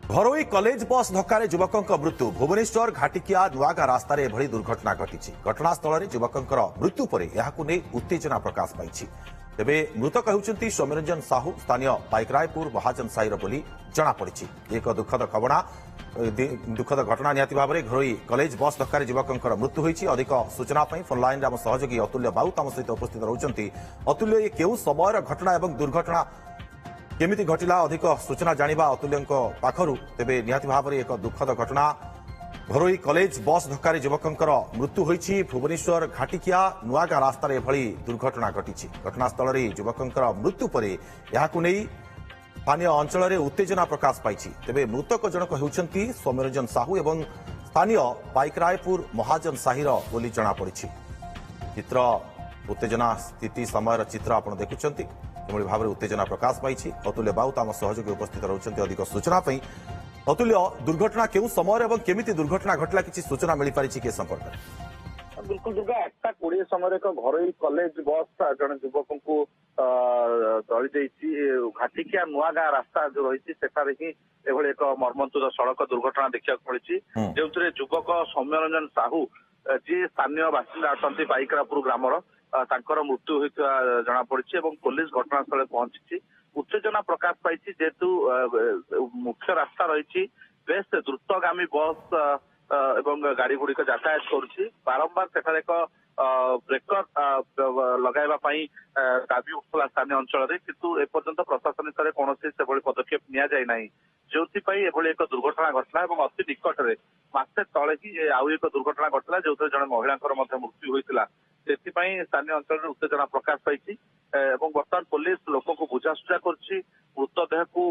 घरोई college बस धक्का युवक मृत्यु भुवनेश्वर घाटिकिया नुआगा रास्तार एभली दुर्घटना घटी घटनास्थल में युवक मृत्यु पर यह उत्तेजना प्रकाश पाई तेबे मृतक होती सौम्यरंजन साहू स्थानीय पाइकरायपुर महाजन साहिर बोली जमापड़ी एक दुखद घटना निहाती भाव में घरोई कॉलेज बस धक्का युवक मृत्यु होती अधिक सूचना फोन लाइन आम सहयोगी अतुल्य बाउत आम सहित उपस्थित रोचंती। अतुल्य ये केउ समय घटना एवं दुर्घटना केमिति घटिला अधिक सूचना जानिबा अतुल्य पाखरु तेबे निहाती भाव में एक दुखद घटना घरोई कॉलेज बस धक्का युवक मृत्यु होती भुवनेश्वर घाटिकिया नुआगा रास्तार एभली दुर्घटना घटी घटनास्थल में युवक मृत्यु पर यह स्थानीय अंचल में उत्तेजना प्रकाश पाई तेबे मृतक जनक होती सौम्यरंजन साहू एवं स्थानीय पाइकरायपुर महाजन साहिर बोली जमापड़ी चित्र उत्तेजना स्थिति समय चित्र आप देखुंट भाव में उत्तेजना प्रकाश पाई अतुल्य बाउत आम सहयोगी उपस्थित रोचंती अधिक सूचना अतुल्य दुर्घटना केउ समय और केमिति दुर्घटना घटला किसी सूचना मिल पारी के संपर्क में बिल्कुल दुर्गा 8:20 समय एक घरोई कॉलेज बस जन युवक को दली घाटिकिया नुआगा रास्ता जो रही ही एभली एक मर्मन्तुद सड़क दुर्घटना देखा मिली जो युवक सौम्यरंजन साहू जी स्थानीय बासिंदा अच्छा पाइकरापुर ग्रामर तांकर मृत्यु होता जमापड़ी पुलिस घटनास्थल पहुंची उत्तेजना प्रकाश पाई जेहेतु मुख्य रास्ता रही बेस द्रुतगामी बस एवं गाड़ी गुड़िक यातायात करुच्ची बारंबार सेठार एक ब्रेकर लगाइबा दाबी उठला स्थानीय अंचल में किंतु एपर्यंत प्रशासन स्तर कौन से पदक्षेप निया जाय नाही जोथि एभली एक दुर्घटना घटला और अति निकट में मासे तले ही आउ एक दुर्घटना घटला जो जड़े महिला मृत्यु होता से स्थानीय अंचल में उत्तेजना प्रकाश पाई बर्तमान पुलिस लोक को बुझासुझा कर मृतदेह को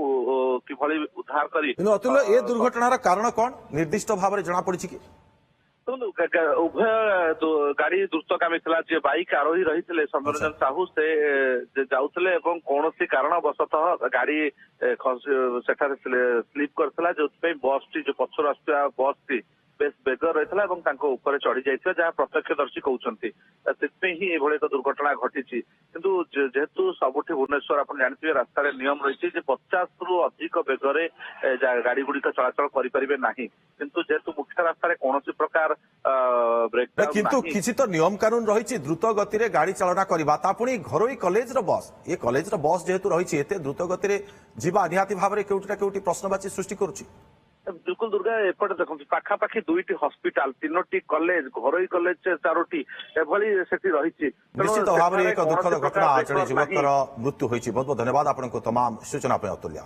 किभली उद्धार कर अतुल्य ए दुर्घटनार कारण कौन निर्दिष्ट भाव में जमापड़ी कि उभय गाड़ी द्रुतगामी था जी बाइक आरोही रही सौम्यरंजन साहू से जाऊले कौन कारणवशतः गाड़ी सेठारे स्लीप करथिला जो बस टी जो पछर आसुवा बस टी बेस बेग रही ऊपर चढ़ी जाइए जहाँ प्रत्यक्षदर्शी कहते ही एभली एक दुर्घटना घटी किंतु जेहेतु सबुठ भुवनेश्वर आप जानते रास्ता नियम रही 50 रु अधिक बेगरे गाड़ी गुड़िक चलाचल करें ना किंतु जेहेतु मुख्य रास्ता कौन प्रकार ब्रेक किंतु किसी तो नियम कानून रही द्रुत गति में गाड़ी चालना करवा पुणी घरोई कॉलेज बस ये कॉलेज बस जेहेतु रही एत द्रुत गति में जीवा निहाती भाव में केउटी ना केउटी प्रश्नवाची सृष्टि करुच्ची बिल्कुल दुर्गा एपटे देखो पाखापाखि 2टी हॉस्पिटल 3टी कॉलेज घरोई कॉलेज 4टी एभली सेठी रही निश्चित भाव में एक दुखद घटना जड़े युवक मृत्यु होती बहुत बहुत धन्यवाद आपको तमाम सूचना अतुल्य।